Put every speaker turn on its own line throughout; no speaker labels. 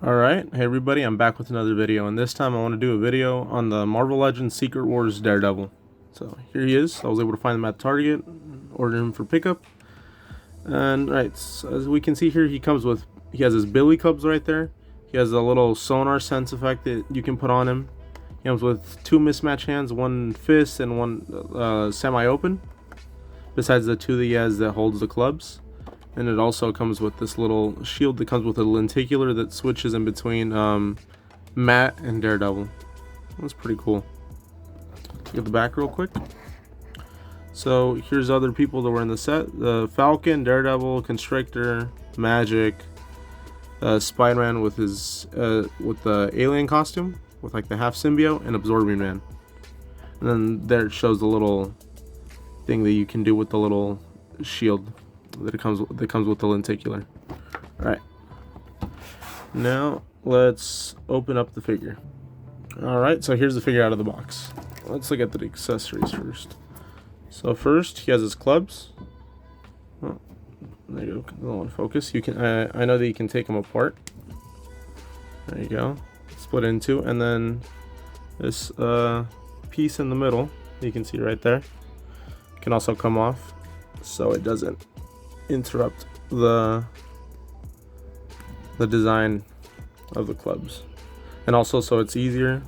Alright, hey everybody, I'm back with another video, and this time I want to do a video on the Marvel Legends Secret Wars Daredevil. So here he is. I was able to find him at Target, order him for pickup. And right, so as we can see here, he has his billy clubs right there. He has a little sonar sense effect that you can put on him. He comes with two mismatch hands, one fist and one semi-open, besides the two that he has that holds the clubs. And it also comes with this little shield that comes with a lenticular that switches in between Matt and Daredevil. That's pretty cool. Look at the back real quick. So here's other people that were in the set: the Falcon, Daredevil, Constrictor, Magic, Spider-Man with his with the alien costume with like the half symbiote, and Absorbing Man. And then there it shows the little thing that you can do with the little shield that comes with the lenticular. All right, now let's open up the figure. All right, so here's the figure out of the box. Let's look at the accessories first. So first, he has his clubs. Oh, there you go. Don't want to focus. You can. I know that you can take them apart. There you go. Split in two, and then this piece in the middle you can see right there can also come off, so it doesn't interrupt the design of the clubs. And also, so it's easier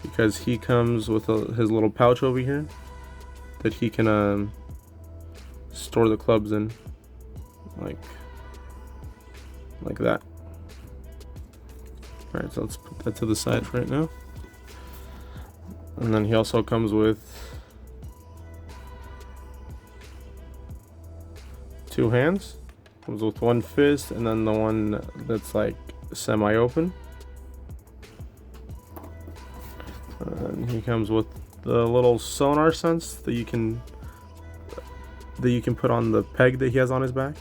because he comes with his little pouch over here that he can store the clubs in, like that. All right, so let's put that to the side for right now. And then he also comes with two hands. Comes with one fist, and then the one that's like semi-open. And he comes with the little sonar sense that you can put on the peg that he has on his back,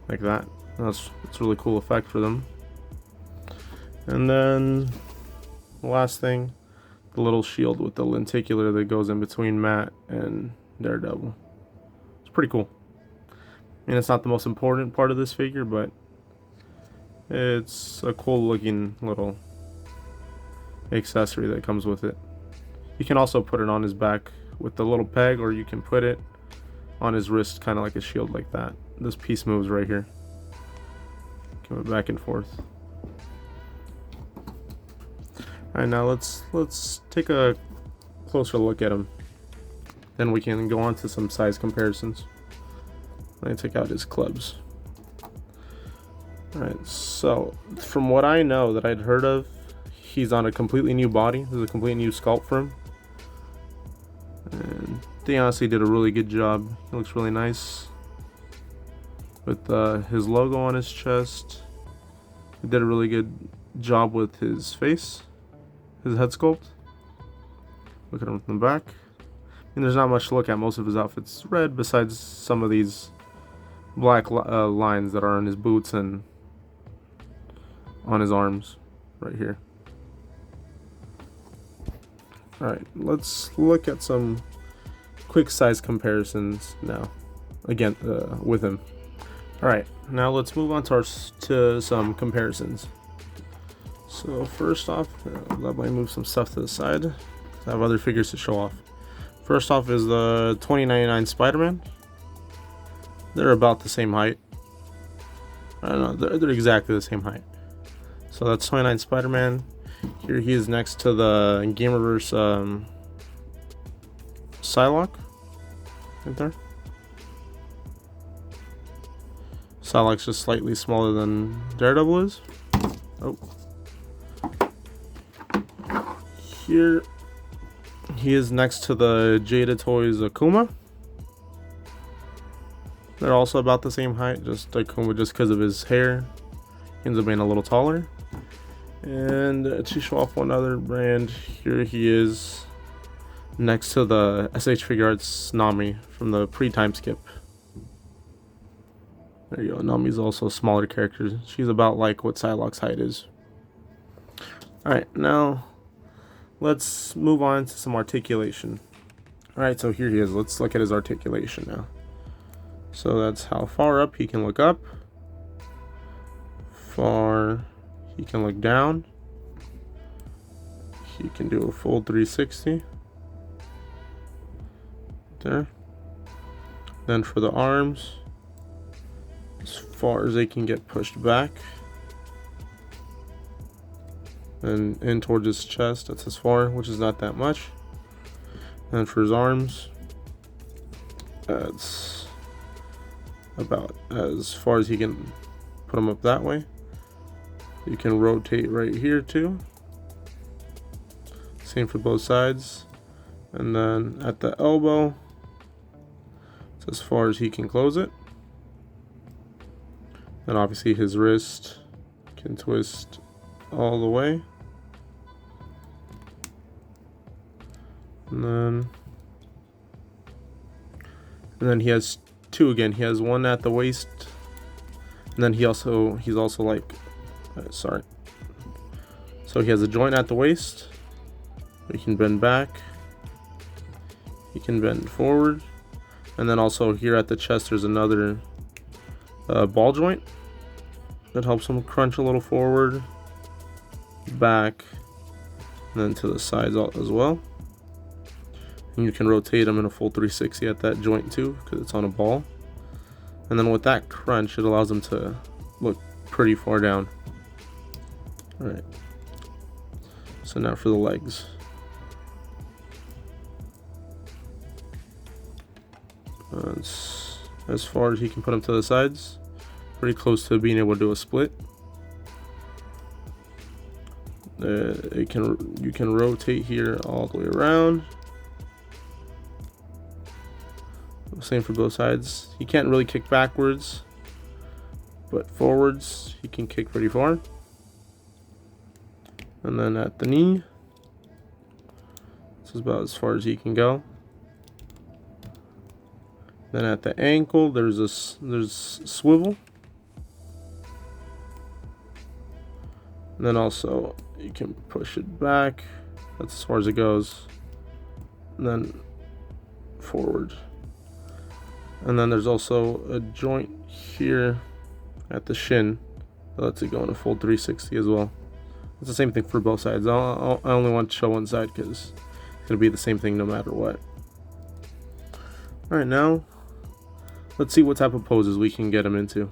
like that. It's a really cool effect for them. And then the last thing, the little shield with the lenticular that goes in between Matt and Daredevil. It's pretty cool. I mean, it's not the most important part of this figure, but it's a cool looking little accessory that comes with it. You can also put it on his back with the little peg, or you can put it on his wrist, kind of like a shield, like that. This piece moves right here. Go back and forth. Alright, now let's take a closer look at him. Then we can go on to some size comparisons. Let me take out his clubs. Alright, so from what I know that I'd heard of, he's on a completely new body. There's a completely new sculpt for him. And they honestly did a really good job. He looks really nice with his logo on his chest. He did a really good job with his face, his head sculpt. Look at him from the back. And there's not much to look at. Most of his outfit's red, besides some of these black lines that are on his boots and on his arms right here. Alright, let's look at some quick size comparisons now, again, with him. Alright, now let's move on to some comparisons. So first off, let me move some stuff to the side. I have other figures to show off. First off is the 2099 Spider-Man. They're about the same height. I don't know, they're exactly the same height. So that's 29 Spider-Man. Here he is next to the Gamerverse Psylocke. Right there. Psylocke's just slightly smaller than Daredevil is. Oh. Here he is next to the Jada Toys Akuma. They're also about the same height, just Akuma, just because of his hair, he ends up being a little taller. And to show off one other brand, here he is next to the SH Figure Arts Nami from the pre-time skip. There you go. Nami's also a smaller character. She's about like what Psylocke's height is. Alright, now let's move on to some articulation. Alright, so here he is. Let's look at his articulation now. So that's how far up he can look up. far he can look down. He can do a full 360 there. Then for the arms, as far as they can get pushed back and in towards his chest, that's as far, which is not that much. And for his arms, that's about as far as he can put them up that way. You can rotate right here too. Same for both sides. And then at the elbow, it's as far as he can close it. And obviously his wrist can twist all the way. And then he has two again. He has one at the waist, and then he's also like sorry. So he has a joint at the waist. He can bend back. He can bend forward, and then also here at the chest, there's another ball joint that helps him crunch a little forward, back, and then to the sides as well. And you can rotate them in a full 360 at that joint too, because it's on a ball. And then with that crunch, it allows them to look pretty far down. All right. So now for the legs. As far as he can put them to the sides, pretty close to being able to do a split. You can rotate here all the way around. Same for both sides. He can't really kick backwards, but forwards he can kick pretty far. And then at the knee, this is about as far as he can go. Then at the ankle, there's swivel. And then also you can push it back. That's as far as it goes. And then forward. And then there's also a joint here at the shin that lets it go in a full 360 as well. It's the same thing for both sides. I only want to show one side because it's going to be the same thing no matter what. Alright, now let's see what type of poses we can get him into.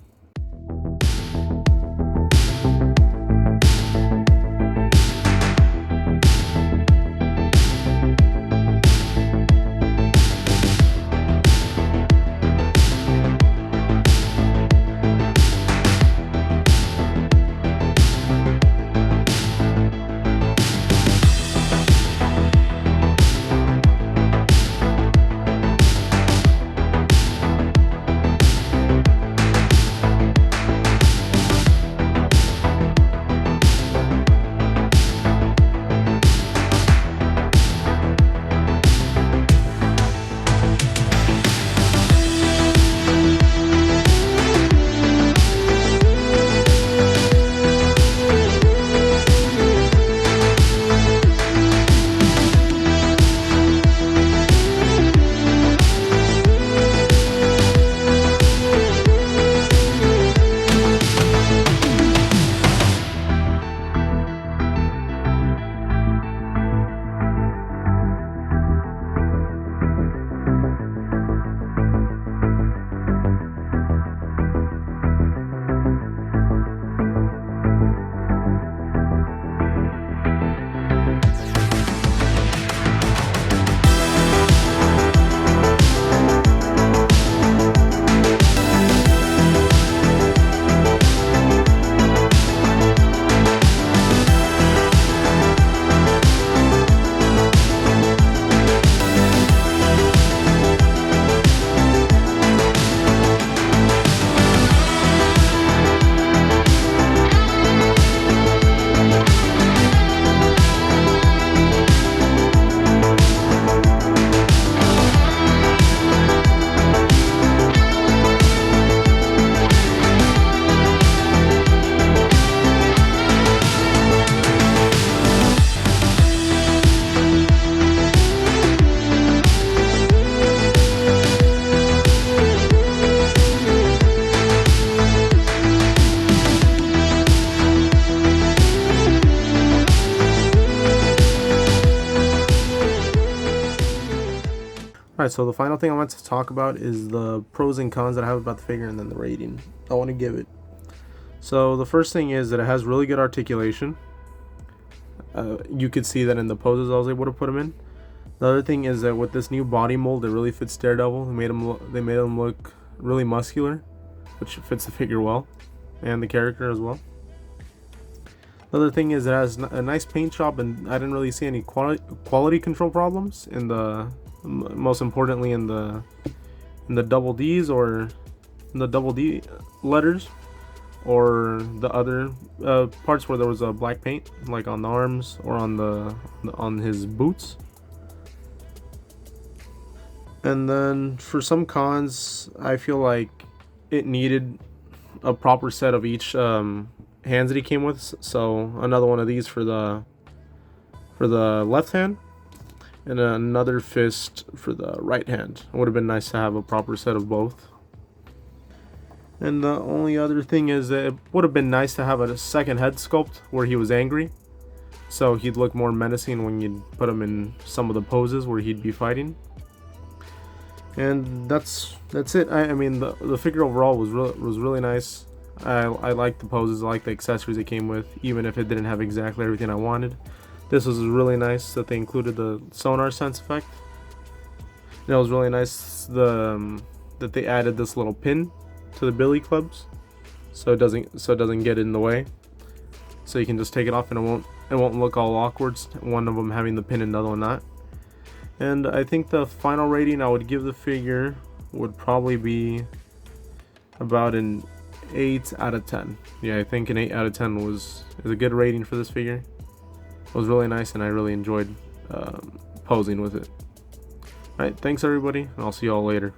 Alright, so the final thing I want to talk about is the pros and cons that I have about the figure, and then the rating I want to give it. So the first thing is that it has really good articulation. You could see that in the poses I was able to put him in. The other thing is that with this new body mold, it really fits Daredevil. They made him look really muscular, which fits the figure well, and the character as well. The other thing is it has a nice paint job, and I didn't really see any quality control problems in the, most importantly in the double D's or in the double D letters, or the other parts where there was a black paint, like on the arms or on his boots. And then for some cons, I feel like it needed a proper set of each hands that he came with. So another one of these for the left hand, and another fist for the right hand. It would have been nice to have a proper set of both. And the only other thing is that it would have been nice to have a second head sculpt where he was angry, so he'd look more menacing when you'd put him in some of the poses where he'd be fighting. And that's it. I mean, the figure overall was really nice. I liked the poses, I liked the accessories it came with, even if it didn't have exactly everything I wanted. This was really nice that they included the sonar sense effect. And it was really nice that they added this little pin to the billy clubs, so it doesn't get in the way. So you can just take it off and it won't look all awkward, one of them having the pin and the other one not. And I think the final rating I would give the figure would probably be about an 8 out of 10. Yeah, I think an 8 out of 10 is a good rating for this figure. It was really nice, and I really enjoyed posing with it. Alright, thanks everybody, and I'll see y'all later.